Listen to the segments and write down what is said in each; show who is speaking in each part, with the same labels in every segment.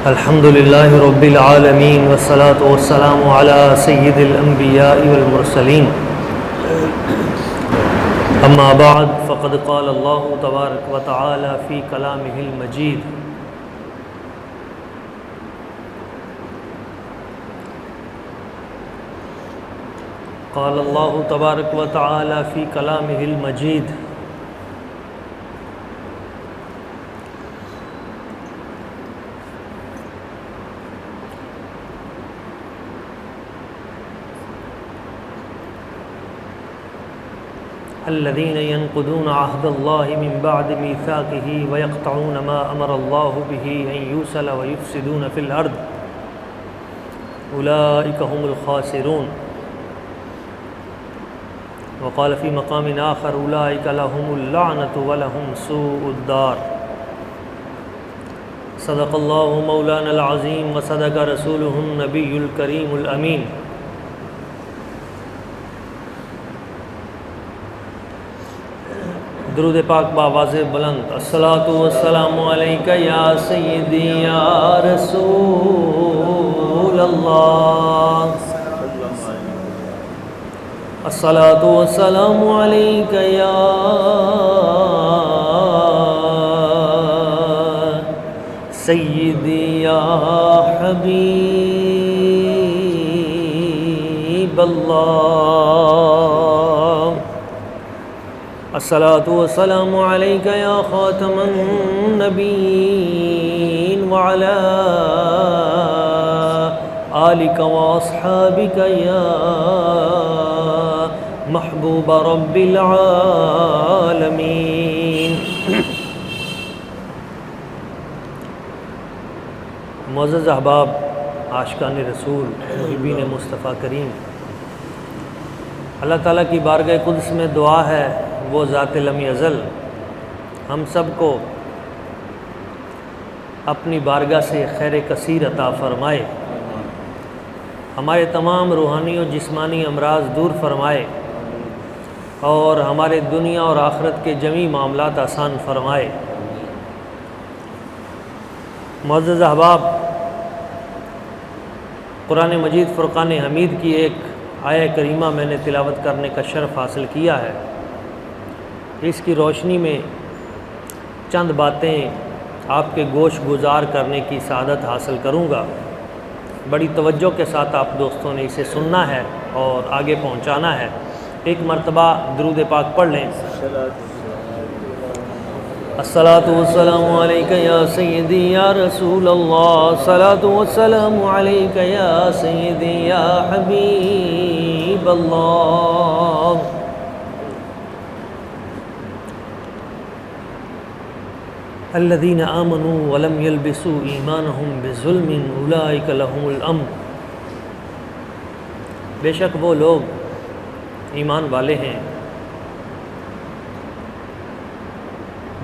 Speaker 1: الحمد لله رب العالمين والصلاة والسلام على سيد الأنبياء والمرسلين أما بعد فقد قال الله تبارك وتعالى في كلامه المجيد قال الله تبارك وتعالى في كلامه المجيد الذين ينقضون عهد الله من بعد ميثاقه ويقطعون ما أمر الله به أن يوصل ويفسدون في الأرض أولئك هم الخاسرون. وقال في مقام آخر أولئك لهم اللعنة ولهم سوء الدار. صدق الله مولانا العظيم وصدق رسوله النبي الكريم الأمين. درود پاک بآواز بلند. الصلاۃ والسلام علیک یا سیدی یا رسول اللہ. الصلاۃ والسلام علیک یا سیدی یا حبیب اللہ. الصلاۃ والسلام علیک یا خاتم النبیین وعلی آلک واصحابک یا محبوب رب العالمین. معزز احباب، عاشقان رسول، محبین مصطفیٰ کریم، اللہ تعالیٰ کی بارگاہ قدس میں دعا ہے وہ ذات لم یزل ہم سب کو اپنی بارگاہ سے خیر کثیر عطا فرمائے، ہمارے تمام روحانی و جسمانی امراض دور فرمائے اور ہمارے دنیا اور آخرت کے جمیع معاملات آسان فرمائے. معزز احباب، قرآن مجید فرقان حمید کی ایک آیہ کریمہ میں نے تلاوت کرنے کا شرف حاصل کیا ہے. اس کی روشنی میں چند باتیں آپ کے گوش گزار کرنے کی سعادت حاصل کروں گا. بڑی توجہ کے ساتھ آپ دوستوں نے اسے سننا ہے اور آگے پہنچانا ہے. ایک مرتبہ درود پاک پڑھ لیں. الصلاۃ والسلام علیک یا سیدی یا رسول اللہ. الصلاۃ والسلام علیک یا سیدی یا حبیب اللہ. الذین آمنوا ولم یلبسوا ایمانہم بظلم اولئک لہم الامن. بے شک وہ لوگ ایمان والے ہیں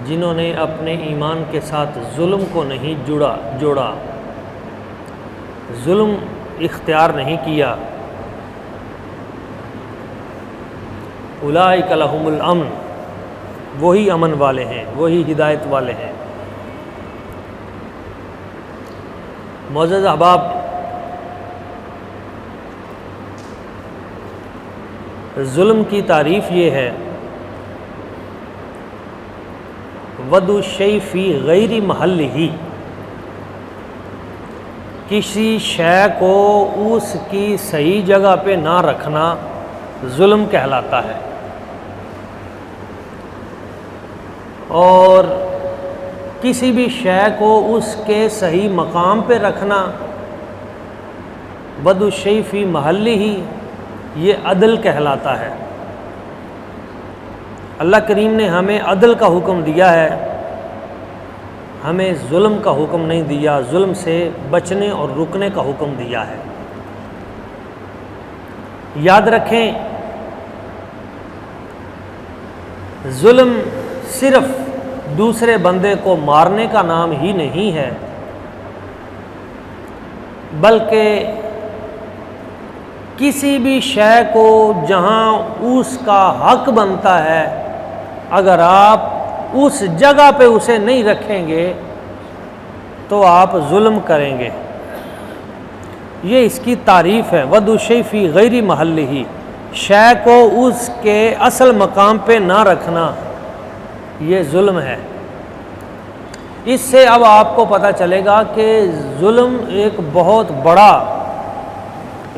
Speaker 1: جنہوں نے اپنے ایمان کے ساتھ ظلم کو نہیں جوڑا، ظلم اختیار نہیں کیا. اولئک لہم الامن، وہی امن والے ہیں، وہی ہدایت والے ہیں. معزز احباب، ظلم کی تعریف یہ ہے وضع الشیء فی غیر محلہ، کسی شے کو اس کی صحیح جگہ پہ نہ رکھنا ظلم کہلاتا ہے. اور کسی بھی شے کو اس کے صحیح مقام پہ رکھنا وضع الشیء فی محلہ، یہ عدل کہلاتا ہے. اللہ کریم نے ہمیں عدل کا حکم دیا ہے، ہمیں ظلم کا حکم نہیں دیا، ظلم سے بچنے اور رکنے کا حکم دیا ہے. یاد رکھیں، ظلم صرف دوسرے بندے کو مارنے کا نام ہی نہیں ہے، بلکہ کسی بھی شے کو جہاں اس کا حق بنتا ہے اگر آپ اس جگہ پہ اسے نہیں رکھیں گے تو آپ ظلم کریں گے۔ یہ اس کی تعریف ہے، وَضُعُ الشَّيْءِ فِي غَيْرِ مَحَلِّهِ، شے کو اس کے اصل مقام پہ نہ رکھنا، یہ ظلم ہے۔ اس سے اب آپ کو پتہ چلے گا کہ ظلم ایک بہت بڑا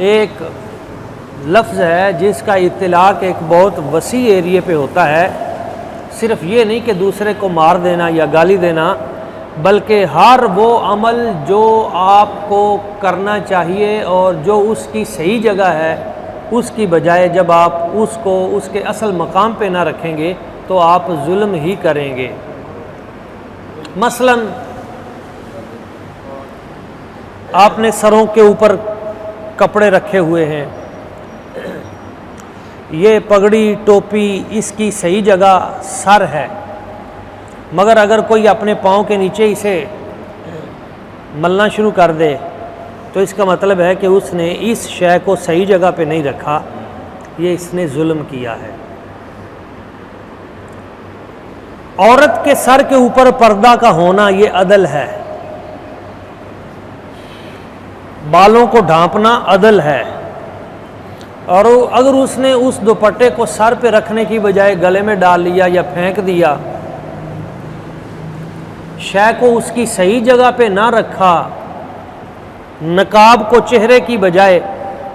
Speaker 1: ایک لفظ ہے جس کا اطلاق ایک بہت وسیع ایریے پہ ہوتا ہے۔ صرف یہ نہیں کہ دوسرے کو مار دینا یا گالی دینا، بلکہ ہر وہ عمل جو آپ کو کرنا چاہیے اور جو اس کی صحیح جگہ ہے، اس کی بجائے جب آپ اس کو اس کے اصل مقام پہ نہ رکھیں گے تو آپ ظلم ہی کریں گے۔ مثلا آپ نے سروں کے اوپر کپڑے رکھے ہوئے ہیں، یہ پگڑی ٹوپی اس کی صحیح جگہ سر ہے، مگر اگر کوئی اپنے پاؤں کے نیچے اسے ملنا شروع کر دے تو اس کا مطلب ہے کہ اس نے اس شے کو صحیح جگہ پہ نہیں رکھا، یہ اس نے ظلم کیا ہے۔ عورت کے سر کے اوپر پردہ کا ہونا یہ عدل ہے، بالوں کو ڈھانپنا عدل ہے، اور اگر اس نے اس دوپٹے کو سر پہ رکھنے کی بجائے گلے میں ڈال لیا یا پھینک دیا، شے کو اس کی صحیح جگہ پہ نہ رکھا، نقاب کو چہرے کی بجائے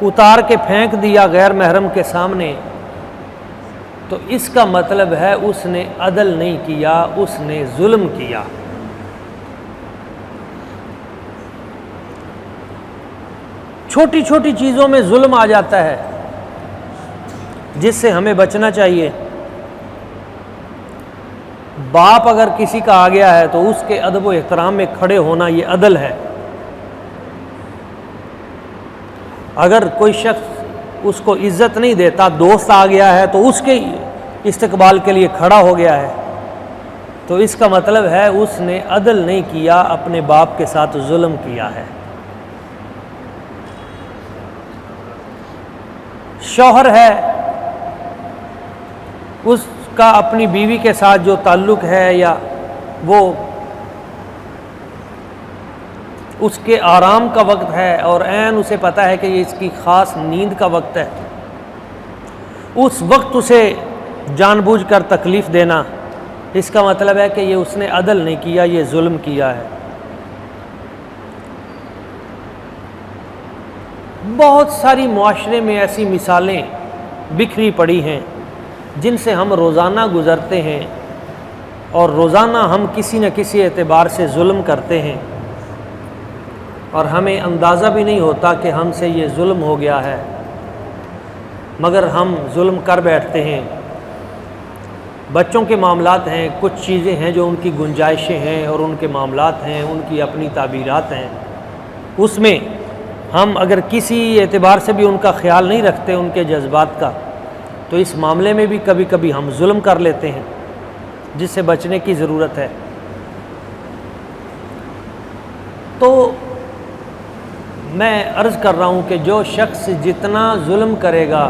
Speaker 1: اتار کے پھینک دیا غیر محرم کے سامنے، تو اس کا مطلب ہے اس نے عدل نہیں کیا، اس نے ظلم کیا۔ چھوٹی چھوٹی چیزوں میں ظلم آ جاتا ہے جس سے ہمیں بچنا چاہیے۔ باپ اگر کسی کا آ گیا ہے تو اس کے ادب و احترام میں کھڑے ہونا یہ عدل ہے۔ اگر کوئی شخص اس کو عزت نہیں دیتا، دوست آ گیا ہے تو اس کے استقبال کے لیے کھڑا ہو گیا ہے، تو اس کا مطلب ہے اس نے عدل نہیں کیا، اپنے باپ کے ساتھ ظلم کیا ہے۔ شوہر ہے، اس کا اپنی بیوی کے ساتھ جو تعلق ہے یا وہ اس کے آرام کا وقت ہے اور عین اسے پتہ ہے کہ یہ اس کی خاص نیند کا وقت ہے، اس وقت اسے جان بوجھ کر تکلیف دینا، اس کا مطلب ہے کہ یہ اس نے عدل نہیں کیا، یہ ظلم کیا ہے۔ بہت ساری معاشرے میں ایسی مثالیں بکھری پڑی ہیں جن سے ہم روزانہ گزرتے ہیں، اور روزانہ ہم کسی نہ کسی اعتبار سے ظلم کرتے ہیں، اور ہمیں اندازہ بھی نہیں ہوتا کہ ہم سے یہ ظلم ہو گیا ہے، مگر ہم ظلم کر بیٹھتے ہیں۔ بچوں کے معاملات ہیں، کچھ چیزیں ہیں جو ان کی گنجائشیں ہیں اور ان کے معاملات ہیں، ان کی اپنی تعبیرات ہیں، اس میں ہم اگر کسی اعتبار سے بھی ان کا خیال نہیں رکھتے، ان کے جذبات کا، تو اس معاملے میں بھی کبھی کبھی ہم ظلم کر لیتے ہیں، جس سے بچنے کی ضرورت ہے۔ تو میں عرض کر رہا ہوں کہ جو شخص جتنا ظلم کرے گا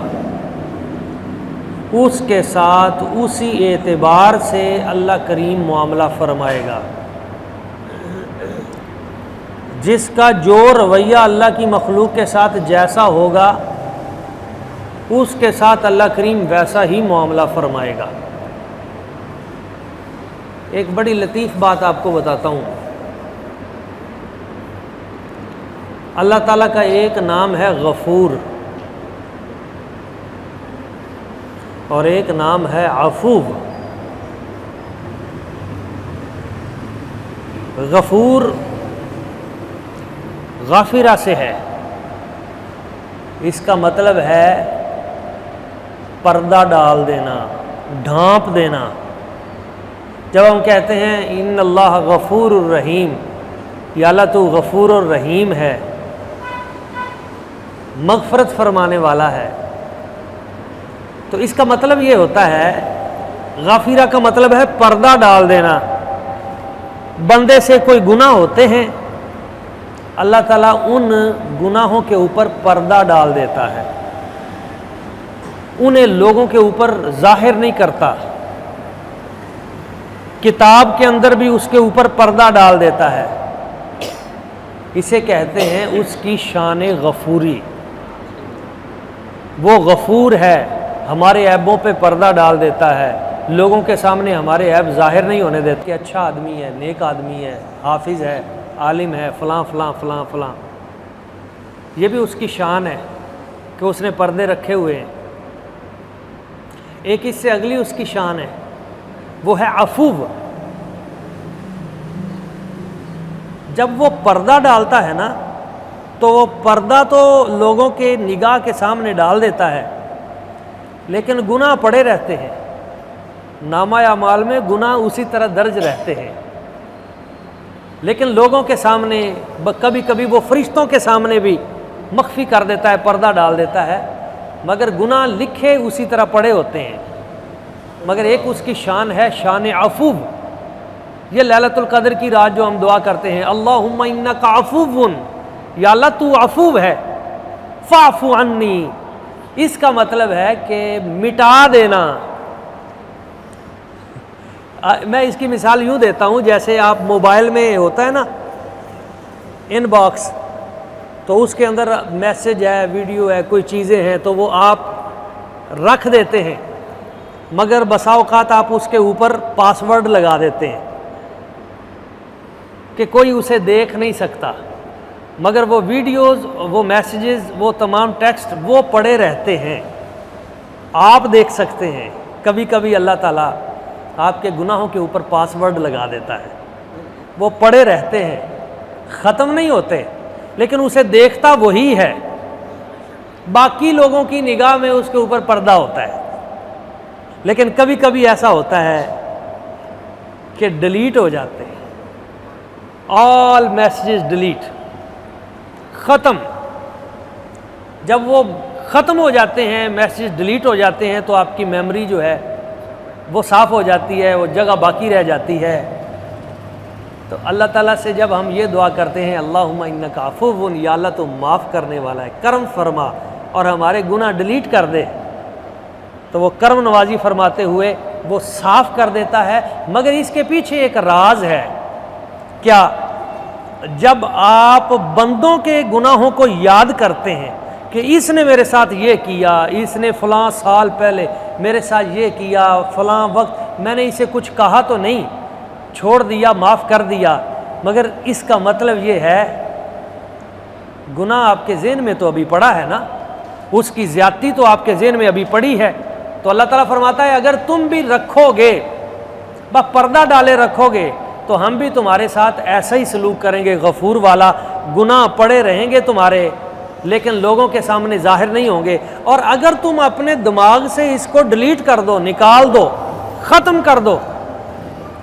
Speaker 1: اس کے ساتھ اسی اعتبار سے اللہ کریم معاملہ فرمائے گا۔ جس کا جو رویہ اللہ کی مخلوق کے ساتھ جیسا ہوگا اس کے ساتھ اللہ کریم ویسا ہی معاملہ فرمائے گا۔ ایک بڑی لطیف بات آپ کو بتاتا ہوں۔ اللہ تعالیٰ کا ایک نام ہے غفور اور ایک نام ہے عفو۔ غفور غافرہ سے ہے، اس کا مطلب ہے پردہ ڈال دینا، ڈھانپ دینا۔ جب ہم کہتے ہیں ان اللہ غفور الرحیم، یا اللہ تو غفور الرحیم ہے، مغفرت فرمانے والا ہے، تو اس کا مطلب یہ ہوتا ہے، غافرہ کا مطلب ہے پردہ ڈال دینا۔ بندے سے کوئی گناہ ہوتے ہیں، اللہ تعالیٰ ان گناہوں کے اوپر پردہ ڈال دیتا ہے، انہیں لوگوں کے اوپر ظاہر نہیں کرتا، کتاب کے اندر بھی اس کے اوپر پردہ ڈال دیتا ہے، اسے کہتے ہیں اس کی شان غفوری. وہ غفور ہے، ہمارے عیبوں پہ پردہ ڈال دیتا ہے، لوگوں کے سامنے ہمارے عیب ظاہر نہیں ہونے دیتے کہ اچھا آدمی ہے، نیک آدمی ہے، حافظ ہے، عالم ہے، فلاں فلاں فلاں فلاں. یہ بھی اس کی شان ہے کہ اس نے پردے رکھے ہوئے ہیں. ایک اس سے اگلی اس کی شان ہے، وہ ہے عفو. جب وہ پردہ ڈالتا ہے نا تو وہ پردہ تو لوگوں کے نگاہ کے سامنے ڈال دیتا ہے، لیکن گناہ پڑے رہتے ہیں، نامہ اعمال میں گناہ اسی طرح درج رہتے ہیں. لیکن لوگوں کے سامنے، کبھی کبھی وہ فرشتوں کے سامنے بھی مخفی کر دیتا ہے، پردہ ڈال دیتا ہے، مگر گناہ لکھے اسی طرح پڑے ہوتے ہیں. مگر ایک اس کی شان ہے، شان عفو. یہ لیلۃ القدر کی رات جو ہم دعا کرتے ہیں، اللہم انک عفو، یا اللہ تو عفو ہے، فاعف عنی، اس کا مطلب ہے کہ مٹا دینا. میں اس کی مثال یوں دیتا ہوں، جیسے آپ موبائل میں ہوتا ہے نا ان باکس، تو اس کے اندر میسج ہے، ویڈیو ہے، کوئی چیزیں ہیں، تو وہ آپ رکھ دیتے ہیں، مگر بسا اوقات آپ اس کے اوپر پاس ورڈ لگا دیتے ہیں کہ کوئی اسے دیکھ نہیں سکتا، مگر وہ ویڈیوز، وہ میسیجز، وہ تمام ٹیکسٹ وہ پڑے رہتے ہیں، آپ دیکھ سکتے ہیں. کبھی کبھی اللہ تعالیٰ آپ کے گناہوں کے اوپر پاس ورڈ لگا دیتا ہے، وہ پڑے رہتے ہیں، ختم نہیں ہوتے، لیکن اسے دیکھتا وہی ہے، باقی لوگوں کی نگاہ میں اس کے اوپر پردہ ہوتا ہے. لیکن کبھی کبھی ایسا ہوتا ہے کہ ڈیلیٹ ہو جاتے ہیں، آل میسیجز ڈیلیٹ، ختم. جب وہ ختم ہو جاتے ہیں، میسیج ڈیلیٹ ہو جاتے ہیں، تو آپ کی میموری جو ہے وہ صاف ہو جاتی ہے، وہ جگہ باقی رہ جاتی ہے. تو اللہ تعالیٰ سے جب ہم یہ دعا کرتے ہیں، اللہم انک عفو، یا اللہ تو معاف کرنے والا ہے، کرم فرما اور ہمارے گناہ ڈیلیٹ کر دے، تو وہ کرم نوازی فرماتے ہوئے وہ صاف کر دیتا ہے. مگر اس کے پیچھے ایک راز ہے. کیا؟ جب آپ بندوں کے گناہوں کو یاد کرتے ہیں کہ اس نے میرے ساتھ یہ کیا، اس نے فلاں سال پہلے میرے ساتھ یہ کیا، فلاں وقت میں نے اسے کچھ کہا تو نہیں، چھوڑ دیا، معاف کر دیا، مگر اس کا مطلب یہ ہے گناہ آپ کے ذہن میں تو ابھی پڑا ہے نا، اس کی زیادتی تو آپ کے ذہن میں ابھی پڑی ہے. تو اللہ تعالیٰ فرماتا ہے اگر تم بھی رکھو گے، پردہ ڈالے رکھو گے، تو ہم بھی تمہارے ساتھ ایسا ہی سلوک کریں گے، غفور والا. گناہ پڑے رہیں گے تمہارے، لیکن لوگوں کے سامنے ظاہر نہیں ہوں گے. اور اگر تم اپنے دماغ سے اس کو ڈیلیٹ کر دو، نکال دو، ختم کر دو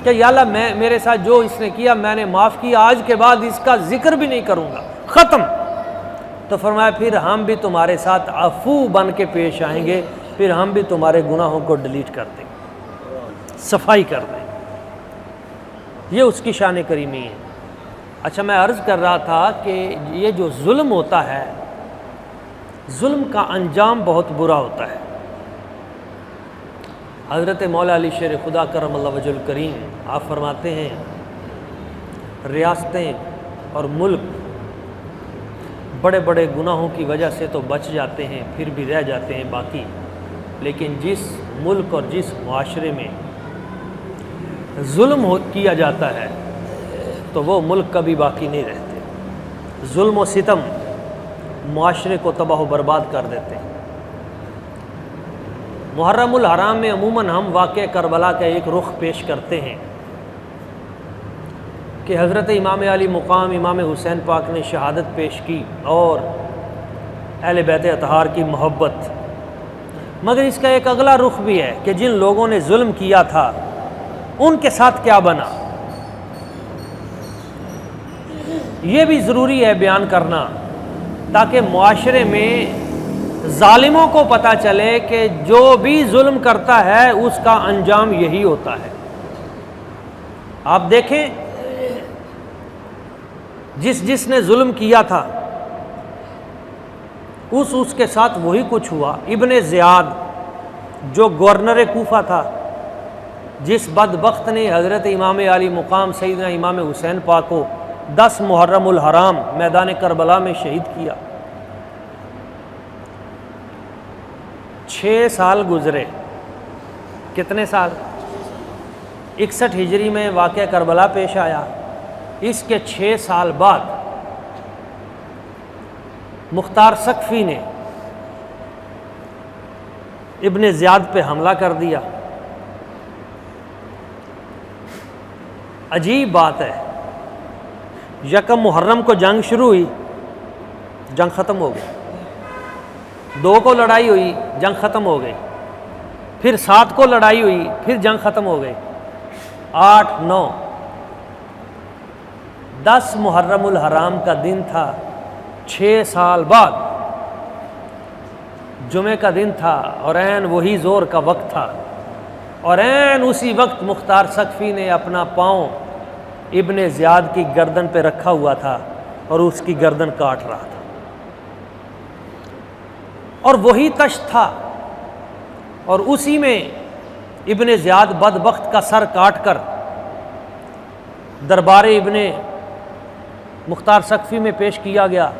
Speaker 1: کہ یا اللہ میرے ساتھ جو اس نے کیا میں نے معاف کیا، آج کے بعد اس کا ذکر بھی نہیں کروں گا، ختم. تو فرمایا پھر ہم بھی تمہارے ساتھ عفو بن کے پیش آئیں گے، پھر ہم بھی تمہارے گناہوں کو ڈیلیٹ کر دیں گے، صفائی کر دیں. یہ اس کی شان کریمی ہے. اچھا، میں عرض کر رہا تھا کہ یہ جو ظلم ہوتا ہے، ظلم کا انجام بہت برا ہوتا ہے. حضرت مولا علی شیر خدا کرم اللہ وجہ الکریم آپ فرماتے ہیں ریاستیں اور ملک بڑے بڑے گناہوں کی وجہ سے تو بچ جاتے ہیں، پھر بھی رہ جاتے ہیں باقی، لیکن جس ملک اور جس معاشرے میں ظلم کیا جاتا ہے تو وہ ملک کبھی باقی نہیں رہتے. ظلم و ستم معاشرے کو تباہ و برباد کر دیتے ہیں. محرم الحرام میں عموماً ہم واقعہ کربلا کا ایک رخ پیش کرتے ہیں کہ حضرت امام علی مقام امام حسین پاک نے شہادت پیش کی اور اہل بیت اطہار کی محبت. مگر اس کا ایک اگلا رخ بھی ہے کہ جن لوگوں نے ظلم کیا تھا ان کے ساتھ کیا بنا، یہ بھی ضروری ہے بیان کرنا، تاکہ معاشرے میں ظالموں کو پتہ چلے کہ جو بھی ظلم کرتا ہے اس کا انجام یہی ہوتا ہے. آپ دیکھیں جس نے ظلم کیا تھا اس کے ساتھ وہی کچھ ہوا. ابن زیاد جو گورنر کوفہ تھا، جس بدبخت نے حضرت امام علی مقام سیدنا امام حسین پاک کو 10 محرم الحرام میدان کربلا میں شہید کیا۔ 6 سال گزرے، کتنے سال؟ 61 ہجری میں واقعہ کربلا پیش آیا، اس کے 6 سال بعد مختار ثقفی نے ابن زیاد پہ حملہ کر دیا۔ عجیب بات ہے، یکم محرم کو جنگ شروع ہوئی، جنگ ختم ہو گئی۔ 2 کو لڑائی ہوئی، جنگ ختم ہو گئی۔ پھر 7 کو لڑائی ہوئی، پھر جنگ ختم ہو گئی۔ 8، 9، 10 محرم الحرام کا دن تھا، 6 سال بعد جمعے کا دن تھا، اور عین وہی زور کا وقت تھا، اور عین اسی وقت مختار ثقفی نے اپنا پاؤں ابن زیاد کی گردن پہ رکھا ہوا تھا اور اس کی گردن کاٹ رہا تھا، اور وہی تشت تھا، اور اسی میں ابن زیاد بدبخت کا سر کاٹ کر دربار ابن مختار ثقفی میں پیش کیا گیا۔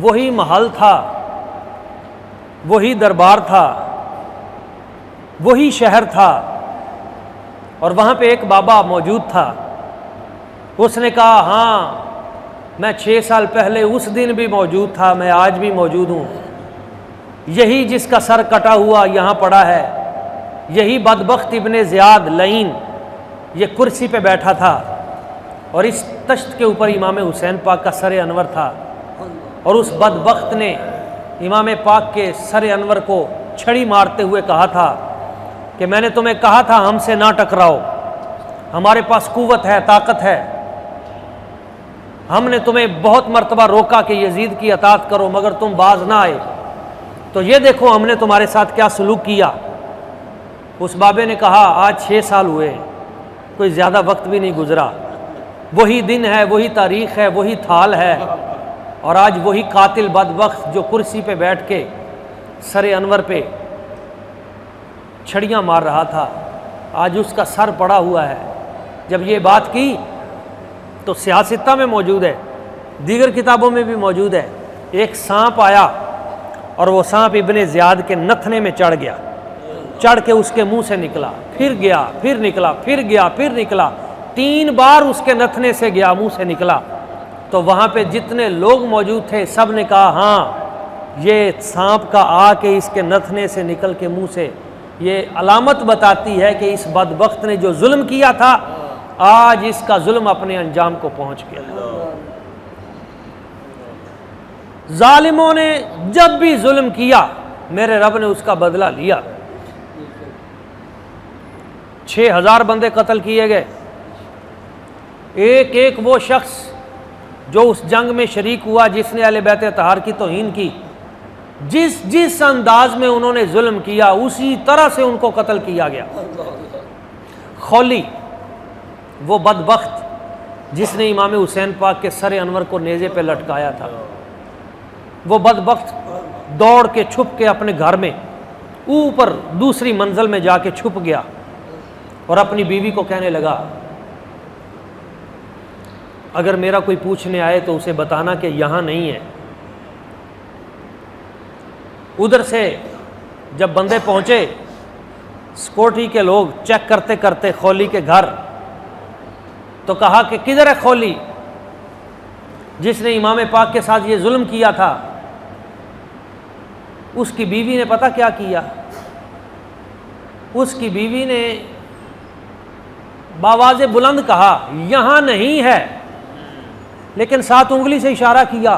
Speaker 1: وہی محل تھا، وہی دربار تھا، وہی شہر تھا، اور وہاں پہ ایک بابا موجود تھا۔ اس نے کہا ہاں میں 6 سال پہلے اس دن بھی موجود تھا، میں آج بھی موجود ہوں، یہی جس کا سر کٹا ہوا یہاں پڑا ہے، یہی بدبخت ابن زیاد لعین یہ کرسی پہ بیٹھا تھا، اور اس تشت کے اوپر امام حسین پاک کا سر انور تھا، اور اس بدبخت نے امام پاک کے سر انور کو چھڑی مارتے ہوئے کہا تھا کہ میں نے تمہیں کہا تھا ہم سے نہ ٹکراؤ، ہمارے پاس قوت ہے، طاقت ہے، ہم نے تمہیں بہت مرتبہ روکا کہ یزید کی اطاعت کرو مگر تم باز نہ آئے، تو یہ دیکھو ہم نے تمہارے ساتھ کیا سلوک کیا۔ اس بابے نے کہا آج 6 سال ہوئے، کوئی زیادہ وقت بھی نہیں گزرا، وہی دن ہے، وہی تاریخ ہے، وہی تھال ہے، اور آج وہی قاتل بدبخت جو کرسی پہ بیٹھ کے سر انور پہ چھڑیاں مار رہا تھا، آج اس کا سر پڑا ہوا ہے۔ جب یہ بات کی تو سیاستہ میں موجود ہے، دیگر کتابوں میں بھی موجود ہے، ایک سانپ آیا اور وہ سانپ ابن زیاد کے نتھنے میں چڑھ گیا، چڑھ کے اس کے منہ سے نکلا، پھر گیا، پھر نکلا، پھر گیا، پھر نکلا، 3 بار اس کے نتھنے سے گیا، منہ سے نکلا۔ تو وہاں پہ جتنے لوگ موجود تھے سب نے کہا ہاں یہ سانپ کا آ کے اس کے نتھنے سے نکل کے منہ سے، یہ علامت بتاتی ہے کہ اس بدبخت نے جو ظلم کیا تھا آج اس کا ظلم اپنے انجام کو پہنچ گیا۔ ظالموں نے جب بھی ظلم کیا میرے رب نے اس کا بدلہ لیا۔ 6000 بندے قتل کیے گئے، ایک ایک وہ شخص جو اس جنگ میں شریک ہوا جس نے اہل بیت اطہار کی توہین کی، جس انداز میں انہوں نے ظلم کیا اسی طرح سے ان کو قتل کیا گیا۔ خولی وہ بدبخت جس نے امام حسین پاک کے سر انور کو نیزے پہ لٹکایا تھا، وہ بدبخت دوڑ کے چھپ کے اپنے گھر میں اوپر دوسری منزل میں جا کے چھپ گیا اور اپنی بیوی کو کہنے لگا اگر میرا کوئی پوچھنے آئے تو اسے بتانا کہ یہاں نہیں ہے۔ ادھر سے جب بندے پہنچے، سیکورٹی کے لوگ چیک کرتے کرتے خولی کے گھر، تو کہا کہ کدھر ہے خولی جس نے امام پاک کے ساتھ یہ ظلم کیا تھا؟ اس کی بیوی نے پتہ کیا کیا؟ اس کی بیوی نے بآواز بلند کہا یہاں نہیں ہے، لیکن 7 انگلی سے اشارہ کیا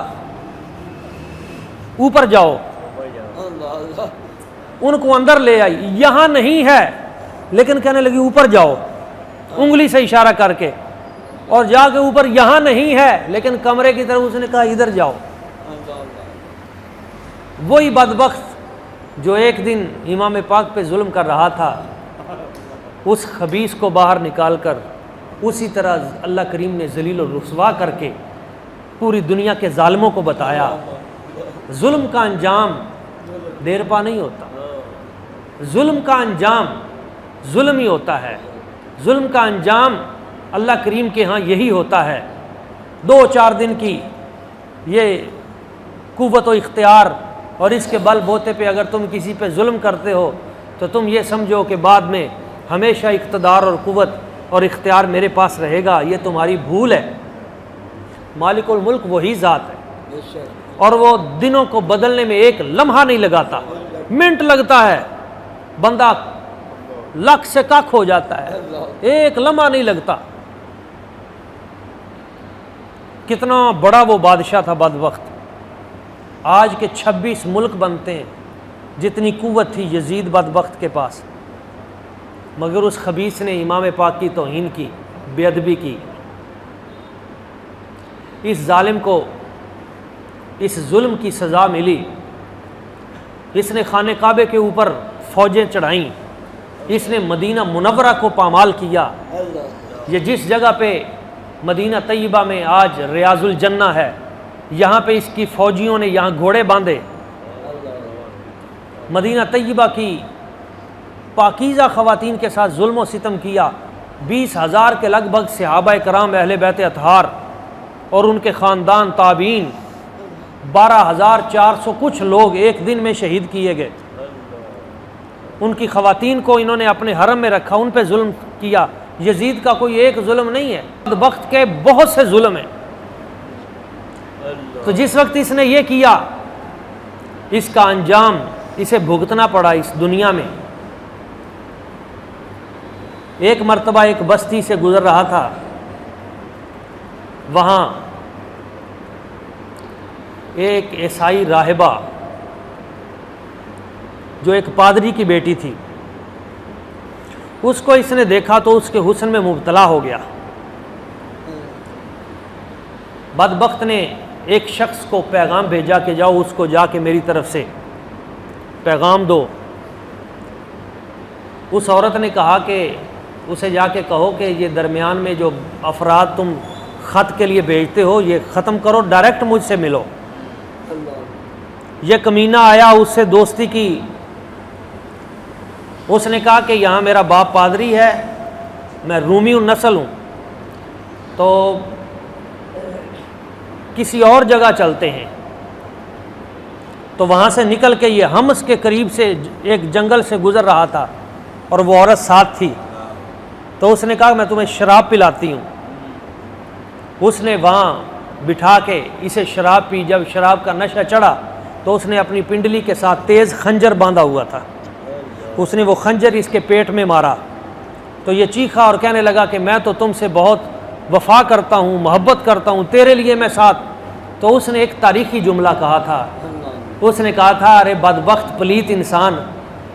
Speaker 1: اوپر جاؤ، ان کو اندر لے آئی، یہاں نہیں ہے لیکن کہنے لگی اوپر جاؤ، انگلی سے اشارہ کر کے، اور جا کے اوپر یہاں نہیں ہے لیکن کمرے کی طرف اس نے کہا ادھر جاؤ۔ وہی بدبخت جو ایک دن امام پاک پہ ظلم کر رہا تھا، اس خبیث کو باہر نکال کر اسی طرح اللہ کریم نے ذلیل و رسوا کر کے پوری دنیا کے ظالموں کو بتایا ظلم کا انجام دیر پا نہیں ہوتا، ظلم کا انجام ظلم ہی ہوتا ہے، ظلم کا انجام اللہ کریم کے ہاں یہی ہوتا ہے۔ 2-4 دن کی یہ قوت و اختیار، اور اس کے بل بوتے پہ اگر تم کسی پہ ظلم کرتے ہو تو تم یہ سمجھو کہ بعد میں ہمیشہ اقتدار اور قوت اور اختیار میرے پاس رہے گا، یہ تمہاری بھول ہے۔ مالک الملک وہی ذات ہے، اور وہ دنوں کو بدلنے میں ایک لمحہ نہیں لگاتا، منٹ لگتا ہے، بندہ لاکھ سے کاکھ ہو جاتا ہے، ایک لمحہ نہیں لگتا۔ کتنا بڑا وہ بادشاہ تھا بدبخت، آج کے 26 ملک بنتے ہیں جتنی قوت تھی یزید بدبخت کے پاس، مگر اس خبیث نے امام پاک کی توہین کی، بے ادبی کی۔ اس ظالم کو اس ظلم کی سزا ملی، اس نے خانہ کعبے کے اوپر فوجیں چڑھائیں، اس نے مدینہ منورہ کو پامال کیا۔ یہ جس جگہ پہ مدینہ طیبہ میں آج ریاض الجنہ ہے، یہاں پہ اس کی فوجیوں نے یہاں گھوڑے باندھے، مدینہ طیبہ کی پاکیزہ خواتین کے ساتھ ظلم و ستم کیا۔ 20,000 کے لگ بھگ صحابہ کرام اہل بیت اطہار اور ان کے خاندان تابعین، 12,400 کچھ لوگ ایک دن میں شہید کیے گئے۔ ان کی خواتین کو انہوں نے اپنے حرم میں رکھا، ان پہ ظلم کیا۔ یزید کا کوئی ایک ظلم نہیں ہے، بدبخت کے بہت سے ظلم ہیں۔ تو جس وقت اس نے یہ کیا، اس کا انجام اسے بھگتنا پڑا اس دنیا میں۔ ایک مرتبہ ایک بستی سے گزر رہا تھا، وہاں ایک عیسائی راہبہ جو ایک پادری کی بیٹی تھی، اس کو اس نے دیکھا تو اس کے حسن میں مبتلا ہو گیا۔ بدبخت نے ایک شخص کو پیغام بھیجا کہ جاؤ اس کو جا کے میری طرف سے پیغام دو۔ اس عورت نے کہا کہ اسے جا کے کہو کہ یہ درمیان میں جو افراد تم خط کے لیے بھیجتے ہو یہ ختم کرو، ڈائریکٹ مجھ سے ملو۔ یہ کمینہ آیا، اس سے دوستی کی، اس نے کہا کہ یہاں میرا باپ پادری ہے، میں رومی النسل ہوں، تو کسی اور جگہ چلتے ہیں۔ تو وہاں سے نکل کے یہ حمص کے قریب سے ایک جنگل سے گزر رہا تھا اور وہ عورت ساتھ تھی، تو اس نے کہا میں تمہیں شراب پلاتی ہوں۔ اس نے وہاں بٹھا کے اسے شراب پی، جب شراب کا نشہ چڑھا تو اس نے اپنی پنڈلی کے ساتھ تیز خنجر باندھا ہوا تھا، اس نے وہ خنجر اس کے پیٹ میں مارا، تو یہ چیخا اور کہنے لگا کہ میں تو تم سے بہت وفا کرتا ہوں، محبت کرتا ہوں، تیرے لیے میں ساتھ۔ تو اس نے ایک تاریخی جملہ کہا تھا، اس نے کہا تھا ارے بدبخت پلیت انسان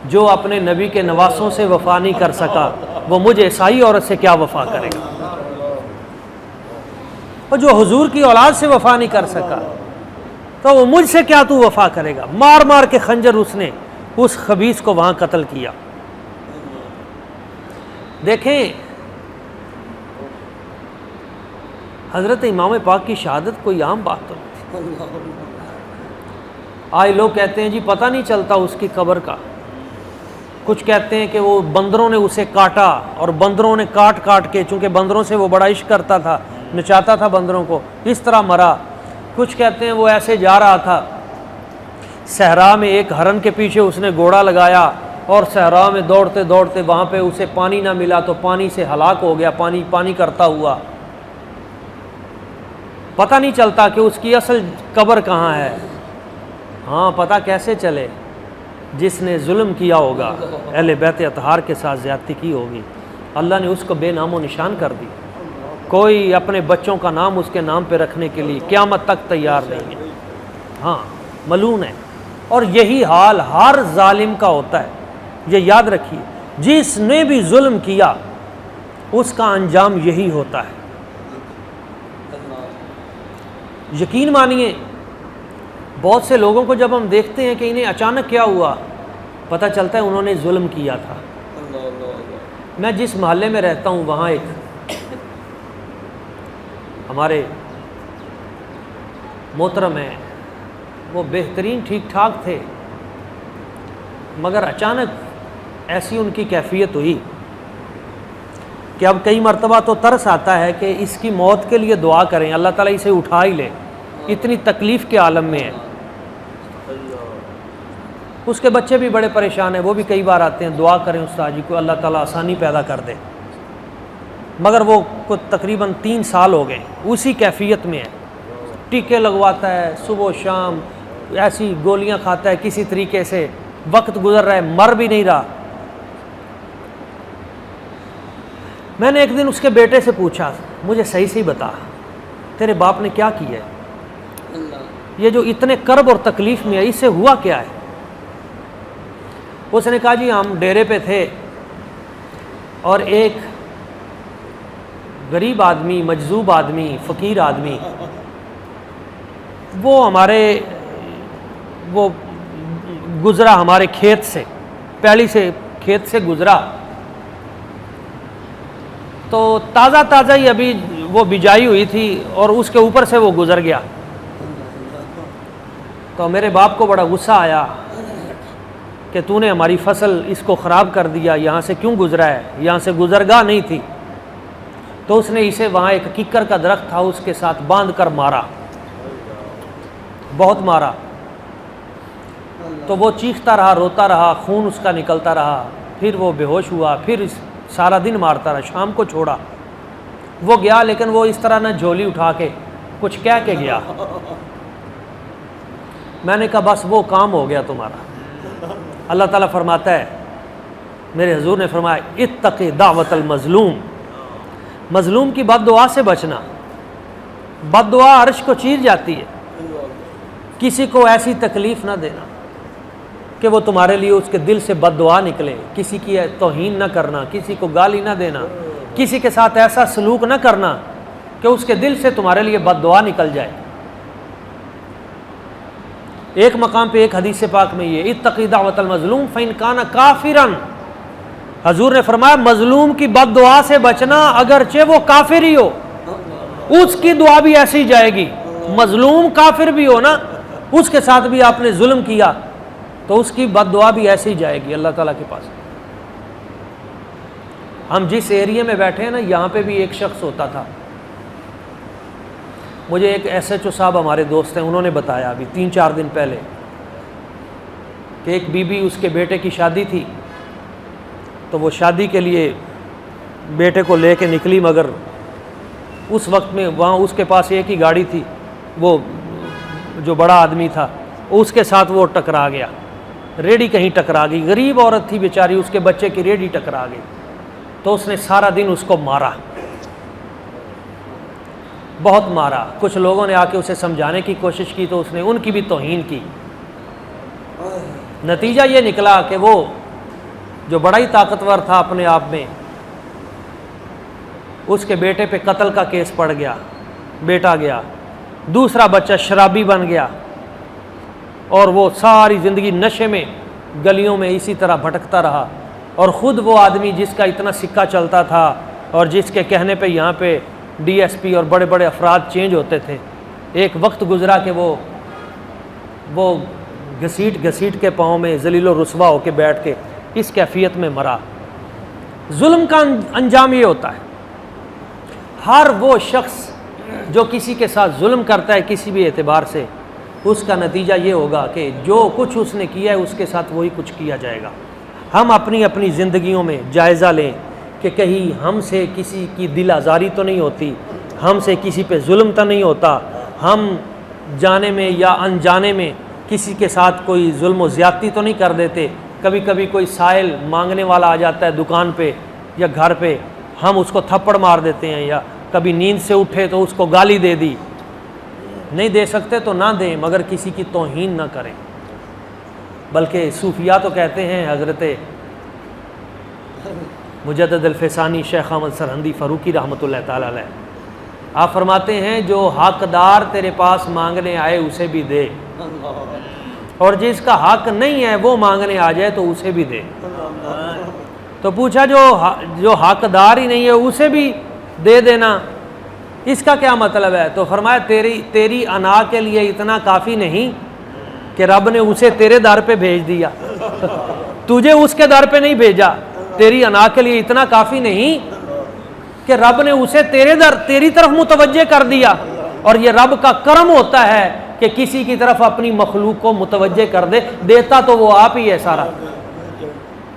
Speaker 1: جو اپنے نبی کے نواسوں سے وفا نہیں کر سکا، وہ مجھ عیسائی عورت سے کیا وفا کرے گا، اور جو حضور کی اولاد سے وفا نہیں کر سکا تو وہ مجھ سے کیا تو وفا کرے گا۔ مار مار کے خنجر اس نے اس خبیث کو وہاں قتل کیا۔ دیکھیں حضرت امام پاک کی شہادت کوئی عام بات تو نہیں تھی۔ آج لوگ کہتے ہیں جی پتہ نہیں چلتا اس کی قبر کا، کچھ کہتے ہیں کہ وہ بندروں نے اسے کاٹا اور بندروں نے کاٹ کاٹ کے، چونکہ بندروں سے وہ بڑا عشق کرتا تھا، نچاتا تھا بندروں کو، اس طرح مرا۔ کچھ کہتے ہیں وہ ایسے جا رہا تھا صحرا میں، ایک ہرن کے پیچھے اس نے گھوڑا لگایا اور صحرا میں دوڑتے دوڑتے وہاں پہ اسے پانی نہ ملا تو پانی سے ہلاک ہو گیا، پانی پانی کرتا ہوا۔ پتہ نہیں چلتا کہ اس کی اصل قبر کہاں ہے۔ ہاں پتہ کیسے چلے؟ جس نے ظلم کیا ہوگا، اہل بیت اطہار کے ساتھ زیادتی کی ہوگی، اللہ نے اس کو بے نام و نشان کر دی۔ کوئی اپنے بچوں کا نام اس کے نام پہ رکھنے کے لیے قیامت تک تیار نہیں ہے۔ ہاں ملعون ہے، اور یہی حال ہر ظالم کا ہوتا ہے، یہ یاد رکھیے، جس نے بھی ظلم کیا اس کا انجام یہی ہوتا ہے۔ یقین مانیے بہت سے لوگوں کو جب ہم دیکھتے ہیں کہ انہیں اچانک کیا ہوا، پتہ چلتا ہے انہوں نے ظلم کیا تھا۔ میں جس محلے میں رہتا ہوں وہاں ایک ہمارے محترم ہیں، وہ بہترین ٹھیک ٹھاک تھے، مگر اچانک ایسی ان کی کیفیت ہوئی کہ اب کئی مرتبہ تو ترس آتا ہے کہ اس کی موت کے لیے دعا کریں، اللہ تعالیٰ اسے اٹھا ہی لے، اتنی تکلیف کے عالم میں ہے۔ اس کے بچے بھی بڑے پریشان ہیں، وہ بھی کئی بار آتے ہیں، دعا کریں استاد جی کو اللہ تعالیٰ آسانی پیدا کر دے، مگر وہ تقریباً 3 سال ہو گئے اسی کیفیت میں ہے، ٹیکے لگواتا ہے صبح و شام، ایسی گولیاں کھاتا ہے، کسی طریقے سے وقت گزر رہا ہے، مر بھی نہیں رہا۔ میں نے ایک دن اس کے بیٹے سے پوچھا، مجھے صحیح سے بتا تیرے باپ نے کیا کیا ہے، یہ جو اتنے کرب اور تکلیف میں ہے اس سے ہوا کیا ہے؟ اس نے کہا جی ہم ڈیرے پہ تھے اور ایک غریب آدمی، مجذوب آدمی، فقیر آدمی، وہ گزرا ہمارے کھیت سے، پہلی سے کھیت سے گزرا، تو تازہ ہی ابھی وہ بجائی ہوئی تھی اور اس کے اوپر سے وہ گزر گیا۔ تو میرے باپ کو بڑا غصہ آیا کہ تو نے ہماری فصل اس کو خراب کر دیا، یہاں سے کیوں گزرا ہے، یہاں سے گزرگاہ نہیں تھی۔ تو اس نے اسے وہاں ایک ککر کا درخت تھا اس کے ساتھ باندھ کر مارا، بہت مارا، تو وہ چیختا رہا، روتا رہا، خون اس کا نکلتا رہا، پھر وہ بے ہوش ہوا، پھر سارا دن مارتا رہا، شام کو چھوڑا۔ وہ گیا لیکن وہ اس طرح نہ جھولی اٹھا کے کچھ کہہ کے گیا۔ میں نے کہا بس وہ کام ہو گیا تمہارا۔ اللہ تعالیٰ فرماتا ہے، میرے حضور نے فرمایا اتق دعوت المظلوم، مظلوم کی بد دعا سے بچنا، بد دعا عرش کو چیر جاتی ہے۔ کسی کو ایسی تکلیف نہ دینا کہ وہ تمہارے لیے اس کے دل سے بد دعا نکلے، کسی کی توہین نہ کرنا، کسی کو گالی نہ دینا، کسی کے ساتھ ایسا سلوک نہ کرنا کہ اس کے دل سے تمہارے لیے بد دعا نکل جائے۔ ایک مقام پہ ایک حدیث پاک میں یہ اتقی دعوت المظلوم فإن کان کافرا، حضور نے فرمایا مظلوم کی بد دعا سے بچنا اگرچہ وہ کافر ہی ہو، اس کی دعا بھی ایسی جائے گی۔ مظلوم کافر بھی ہو نا، اس کے ساتھ بھی آپ نے ظلم کیا تو اس کی بد دعا بھی ایسی جائے گی اللہ تعالیٰ کے پاس۔ ہم جس ایریے میں بیٹھے ہیں نا، یہاں پہ بھی ایک شخص ہوتا تھا، مجھے ایک SHO صاحب ہمارے دوست ہیں، انہوں نے بتایا ابھی 3-4 دن پہلے کہ ایک بی بی اس کے بیٹے کی شادی تھی، تو وہ شادی کے لیے بیٹے کو لے کے نکلی، مگر اس وقت میں وہاں اس کے پاس ایک ہی گاڑی تھی، وہ جو بڑا آدمی تھا اس کے ساتھ وہ ٹکرا گیا، ریڑھی کہیں ٹکرا گئی، غریب عورت تھی بیچاری، اس کے بچے کی ریڑھی ٹکرا گئی، تو اس نے سارا دن اس کو مارا، بہت مارا۔ کچھ لوگوں نے آ کے اسے سمجھانے کی کوشش کی تو اس نے ان کی بھی توہین کی۔ نتیجہ یہ نکلا کہ وہ جو بڑا ہی طاقتور تھا اپنے آپ میں، اس کے بیٹے پہ قتل کا کیس پڑ گیا، بیٹا گیا، دوسرا بچہ شرابی بن گیا، اور وہ ساری زندگی نشے میں گلیوں میں اسی طرح بھٹکتا رہا۔ اور خود وہ آدمی جس کا اتنا سکہ چلتا تھا اور جس کے کہنے پہ یہاں پہ DSP اور بڑے بڑے افراد چینج ہوتے تھے، ایک وقت گزرا کہ وہ گھسیٹ کے پاؤں میں ذلیل و رسوا ہو کے بیٹھ کے اس کیفیت میں مرا۔ ظلم کا انجام یہ ہوتا ہے، ہر وہ شخص جو کسی کے ساتھ ظلم کرتا ہے کسی بھی اعتبار سے، اس کا نتیجہ یہ ہوگا کہ جو کچھ اس نے کیا ہے اس کے ساتھ وہی کچھ کیا جائے گا۔ ہم اپنی اپنی زندگیوں میں جائزہ لیں کہ کہیں ہم سے کسی کی دل آزاری تو نہیں ہوتی، ہم سے کسی پہ ظلم تو نہیں ہوتا، ہم جانے میں یا انجانے میں کسی کے ساتھ کوئی ظلم و زیادتی تو نہیں کر دیتے۔ کبھی کبھی کوئی سائل مانگنے والا آ جاتا ہے دکان پہ یا گھر پہ، ہم اس کو تھپڑ مار دیتے ہیں، یا کبھی نیند سے اٹھے تو اس کو گالی دے دی۔ نہیں دے سکتے تو نہ دیں، مگر کسی کی توہین نہ کریں۔ بلکہ صوفیاء تو کہتے ہیں، حضرت مجدد الفسانی شیخ احمد سرہندی فاروقی رحمۃ اللہ تعالی علیہ، آپ فرماتے ہیں جو حقدار تیرے پاس مانگنے آئے اسے بھی دے، اور جس کا حق نہیں ہے وہ مانگنے آ جائے تو اسے بھی دے۔ تو پوچھا جو حقدار ہی نہیں ہے اسے بھی دے دینا، اس کا کیا مطلب ہے؟ تو فرمایا تیری انا کے لیے اتنا کافی نہیں کہ رب نے اسے تیرے در پہ بھیج دیا، تجھے اس کے در پہ نہیں بھیجا، تیری انا کے لیے اتنا کافی نہیں کہ رب نے اسے تیری طرف متوجہ کر دیا، اور یہ رب کا کرم ہوتا ہے کہ کسی کی طرف اپنی مخلوق کو متوجہ کر دے، دیتا تو وہ آپ ہی ہے سارا۔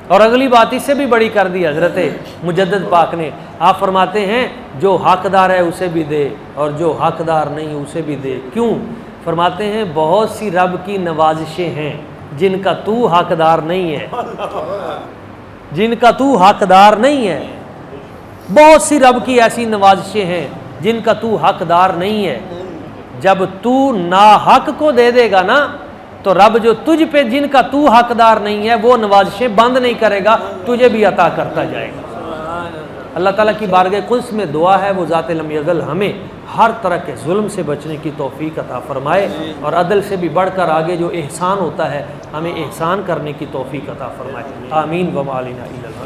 Speaker 1: اور اگلی بات اس سے بھی بڑی کر دی حضرت مجدد پاک نے، آپ فرماتے ہیں جو حقدار ہے اسے بھی دے اور جو حقدار نہیں اسے بھی دے۔ کیوں؟ فرماتے ہیں بہت سی رب کی نوازشیں ہیں جن کا تو حقدار نہیں ہے، جن کا تو حقدار نہیں ہے۔ بہت سی رب کی ایسی نوازشیں ہیں جن کا تو حقدار نہیں ہے۔ جب تو ناحق کو دے دے گا نا تو رب جو تجھ پہ جن کا تو حقدار نہیں ہے وہ نوازشیں بند نہیں کرے گا، تجھے بھی عطا کرتا جائے گا۔ اللہ تعالیٰ کی بارگاہ قدس میں دعا ہے وہ ذات لم یزل ہمیں ہر طرح کے ظلم سے بچنے کی توفیق عطا فرمائے، اور عدل سے بھی بڑھ کر آگے جو احسان ہوتا ہے ہمیں احسان کرنے کی توفیق عطا فرمائے۔ آمین وما علینا الا البلاغ۔